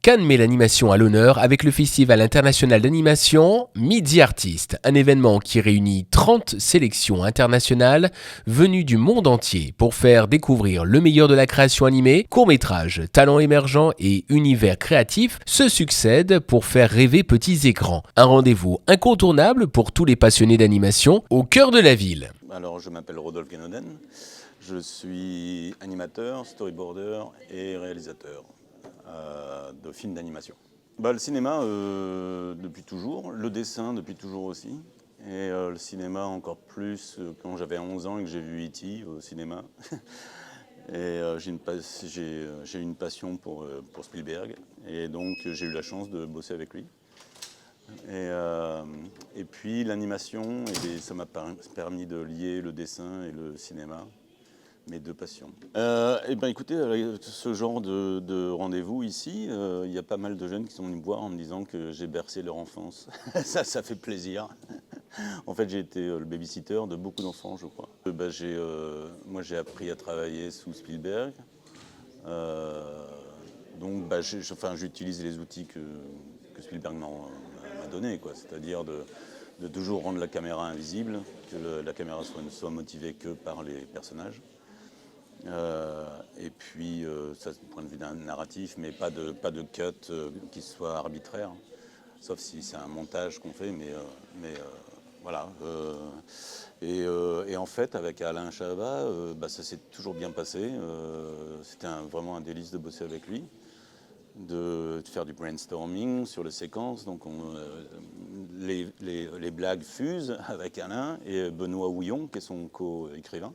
Cannes met l'animation à l'honneur avec le Festival international d'animation Midi Artist, un événement qui réunit 30 sélections internationales venues du monde entier pour faire découvrir le meilleur de la création animée, courts-métrages, talents émergents et univers créatifs se succèdent pour faire rêver petits écrans. Un rendez-vous incontournable pour tous les passionnés d'animation au cœur de la ville. Alors, je m'appelle Rodolphe Guénoden, je suis animateur, storyboarder et réalisateur de films d'animation. Le cinéma depuis toujours, le dessin depuis toujours aussi, et le cinéma encore plus quand j'avais 11 ans et que j'ai vu E.T. au cinéma. Et j'ai une passion pour Spielberg, et donc j'ai eu la chance de bosser avec lui. Et puis l'animation, ça m'a permis de lier le dessin et le cinéma, mes deux passions. Écoutez, ce genre de rendez-vous ici, il y a pas mal de jeunes qui sont venus me voir en me disant que j'ai bercé leur enfance. Ça fait plaisir. En fait, j'ai été le babysitter de beaucoup d'enfants, je crois. Moi, j'ai appris à travailler sous Spielberg. Donc, j'utilise les outils que Spielberg m'a donné, c'est-à-dire de toujours rendre la caméra invisible, que la caméra ne soit motivée que par les personnages. Et puis, ça c'est du point de vue d'un narratif, mais pas de cut qui soit arbitraire, sauf si c'est un montage qu'on fait, voilà. Et en fait, avec Alain Chabat, ça s'est toujours bien passé. C'était vraiment un délice de bosser avec lui, de faire du brainstorming sur les séquences. Donc les blagues fusent avec Alain et Benoît Houillon, qui est son co-écrivain,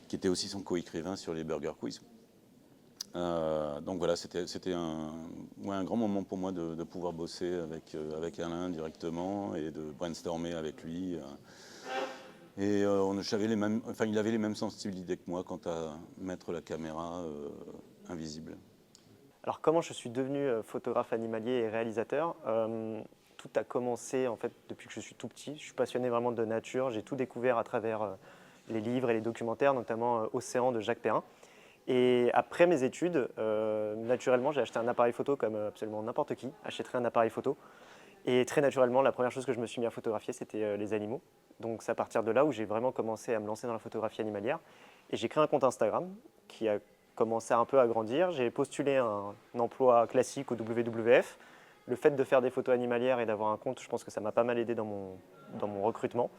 qui était aussi son co-écrivain sur les Burger Quiz. Donc voilà, c'était un grand moment pour moi de pouvoir bosser avec Alain directement et de brainstormer avec lui. Et il avait les mêmes sensibilités que moi quant à mettre la caméra invisible. Alors comment je suis devenu photographe animalier et réalisateur? Tout a commencé en fait depuis que je suis tout petit. Je suis passionné vraiment de nature. J'ai tout découvert à travers les livres et les documentaires, notamment Océan de Jacques Perrin. Et après mes études, naturellement, j'ai acheté un appareil photo comme absolument n'importe qui achèterait un appareil photo. Et très naturellement, la première chose que je me suis mis à photographier, c'était les animaux. Donc c'est à partir de là où j'ai vraiment commencé à me lancer dans la photographie animalière. Et j'ai créé un compte Instagram qui a commencé un peu à grandir. J'ai postulé un emploi classique au WWF. Le fait de faire des photos animalières et d'avoir un compte, je pense que ça m'a pas mal aidé dans mon recrutement.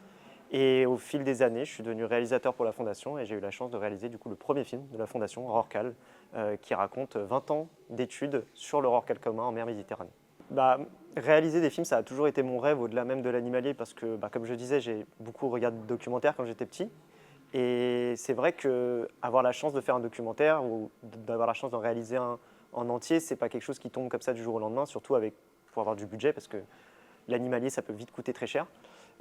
Et au fil des années, je suis devenu réalisateur pour la Fondation et j'ai eu la chance de réaliser du coup le premier film de la Fondation, Rorqual, qui raconte 20 ans d'études sur le rorqual commun en mer Méditerranée. Réaliser des films, ça a toujours été mon rêve au-delà même de l'animalier parce que, comme je disais, j'ai beaucoup regardé de documentaires quand j'étais petit. Et c'est vrai qu'avoir la chance de faire un documentaire ou d'avoir la chance d'en réaliser un en entier, c'est pas quelque chose qui tombe comme ça du jour au lendemain, surtout pour avoir du budget parce que l'animalier, ça peut vite coûter très cher.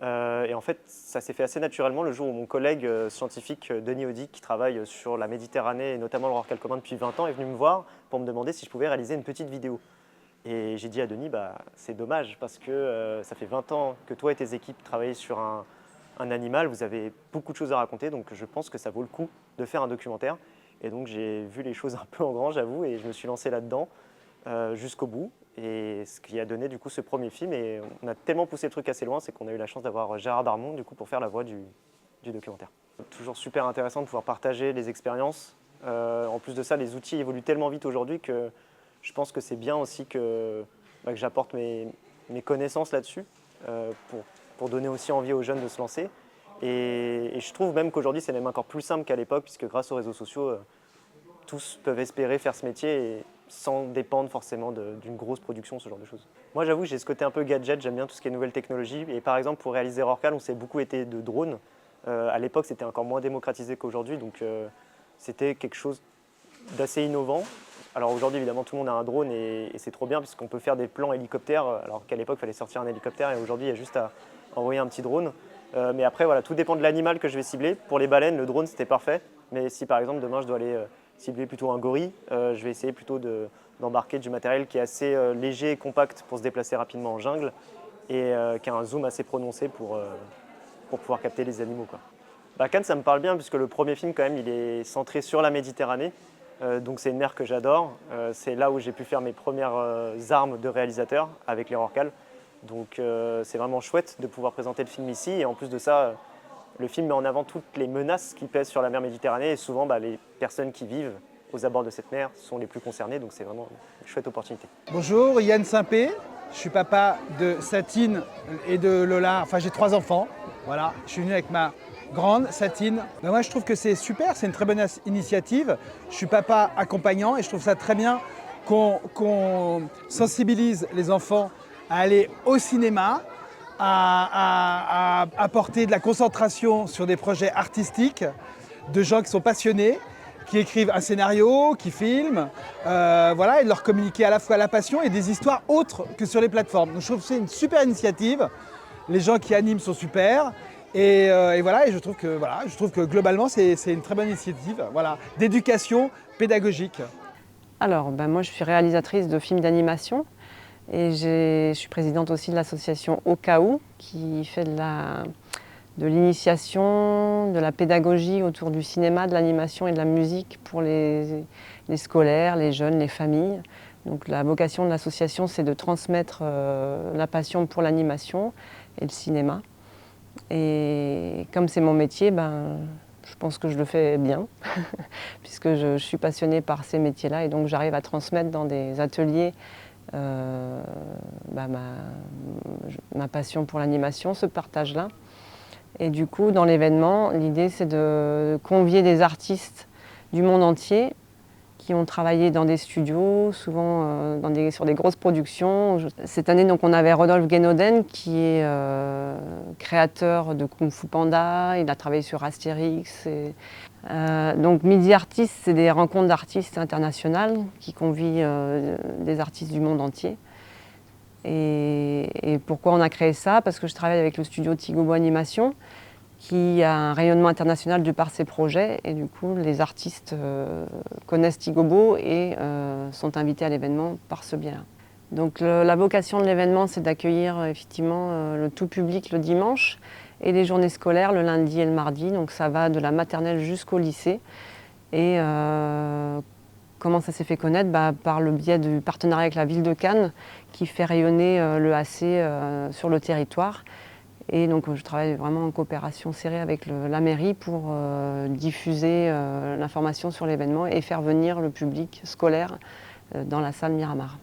Et en fait, ça s'est fait assez naturellement le jour où mon collègue scientifique Denis Audy, qui travaille sur la Méditerranée et notamment le rorqual commun depuis 20 ans, est venu me voir pour me demander si je pouvais réaliser une petite vidéo. Et j'ai dit à Denis, c'est dommage parce que ça fait 20 ans que toi et tes équipes travaillez sur un animal, vous avez beaucoup de choses à raconter, donc je pense que ça vaut le coup de faire un documentaire. Et donc j'ai vu les choses un peu en grand, j'avoue, et je me suis lancé là-dedans jusqu'au bout. Et ce qui a donné du coup ce premier film, et on a tellement poussé le truc assez loin, c'est qu'on a eu la chance d'avoir Gérard Darmon du coup pour faire la voix du documentaire. Toujours super intéressant de pouvoir partager les expériences. En plus de ça, les outils évoluent tellement vite aujourd'hui que je pense que c'est bien aussi que j'apporte mes connaissances là-dessus pour donner aussi envie aux jeunes de se lancer. Et je trouve même qu'aujourd'hui, c'est même encore plus simple qu'à l'époque, puisque grâce aux réseaux sociaux, tous peuvent espérer faire ce métier sans dépendre forcément d'une grosse production, ce genre de choses. Moi, j'avoue, j'ai ce côté un peu gadget, j'aime bien tout ce qui est nouvelles technologies. Et par exemple, pour réaliser Rorqual, on s'est beaucoup été de drones. À l'époque, c'était encore moins démocratisé qu'aujourd'hui, donc c'était quelque chose d'assez innovant. Alors aujourd'hui, évidemment, tout le monde a un drone et c'est trop bien puisqu'on peut faire des plans hélicoptères, alors qu'à l'époque, il fallait sortir un hélicoptère et aujourd'hui, il y a juste à envoyer un petit drone. Mais après, voilà, tout dépend de l'animal que je vais cibler. Pour les baleines, le drone, c'était parfait. Mais si par exemple, demain, je dois aller cibler plutôt un gorille, je vais essayer plutôt d'embarquer du matériel qui est assez léger et compact pour se déplacer rapidement en jungle et qui a un zoom assez prononcé pour pouvoir capter les animaux, quoi. Cannes, ça me parle bien puisque le premier film, quand même, il est centré sur la Méditerranée. Donc c'est une mer que j'adore. C'est là où j'ai pu faire mes premières armes de réalisateur avec les Rorcal. Donc c'est vraiment chouette de pouvoir présenter le film ici. Et en plus de ça, le film met en avant toutes les menaces qui pèsent sur la mer Méditerranée. Et souvent, les personnes qui vivent aux abords de cette mer sont les plus concernées. Donc c'est vraiment une chouette opportunité. Bonjour, Yann Saint-Pé. Je suis papa de Satine et de Lola. Enfin, j'ai 3 enfants. Voilà, je suis venu avec ma grande, Satine. Moi, je trouve que c'est super, c'est une très bonne initiative. Je suis papa accompagnant et je trouve ça très bien qu'on sensibilise les enfants à aller au cinéma, à apporter de la concentration sur des projets artistiques de gens qui sont passionnés, qui écrivent un scénario, qui filment, voilà, et de leur communiquer à la fois la passion et des histoires autres que sur les plateformes. Donc, je trouve que c'est une super initiative. Les gens qui animent sont super. Et voilà, et je trouve que globalement c'est une très bonne initiative, voilà, d'éducation pédagogique. Alors, moi je suis réalisatrice de films d'animation et je suis présidente aussi de l'association Au Cas Où qui fait de l'initiation, de la pédagogie autour du cinéma, de l'animation et de la musique pour les scolaires, les jeunes, les familles. Donc la vocation de l'association c'est de transmettre la passion pour l'animation et le cinéma. Et comme c'est mon métier, je pense que je le fais bien, puisque je suis passionnée par ces métiers-là et donc j'arrive à transmettre dans des ateliers ma passion pour l'animation, ce partage-là. Et du coup, dans l'événement, l'idée c'est de convier des artistes du monde entier qui ont travaillé dans des studios, souvent sur des grosses productions. Cette année, donc, on avait Rodolphe Guénoden, qui est créateur de Kung Fu Panda. Il a travaillé sur Astérix. Donc Midi Artistes, c'est des rencontres d'artistes internationales qui convient des artistes du monde entier. Et pourquoi on a créé ça? Parce que je travaille avec le studio Tigobo Animation, qui a un rayonnement international de par ses projets. Et du coup, les artistes connaissent Tigobo et sont invités à l'événement par ce biais-là. Donc la vocation de l'événement, c'est d'accueillir effectivement le tout public le dimanche et les journées scolaires le lundi et le mardi. Donc ça va de la maternelle jusqu'au lycée. Et comment ça s'est fait connaître? Par le biais du partenariat avec la ville de Cannes qui fait rayonner le AC sur le territoire. Et donc je travaille vraiment en coopération serrée avec la mairie pour diffuser l'information sur l'événement et faire venir le public scolaire dans la salle Miramar.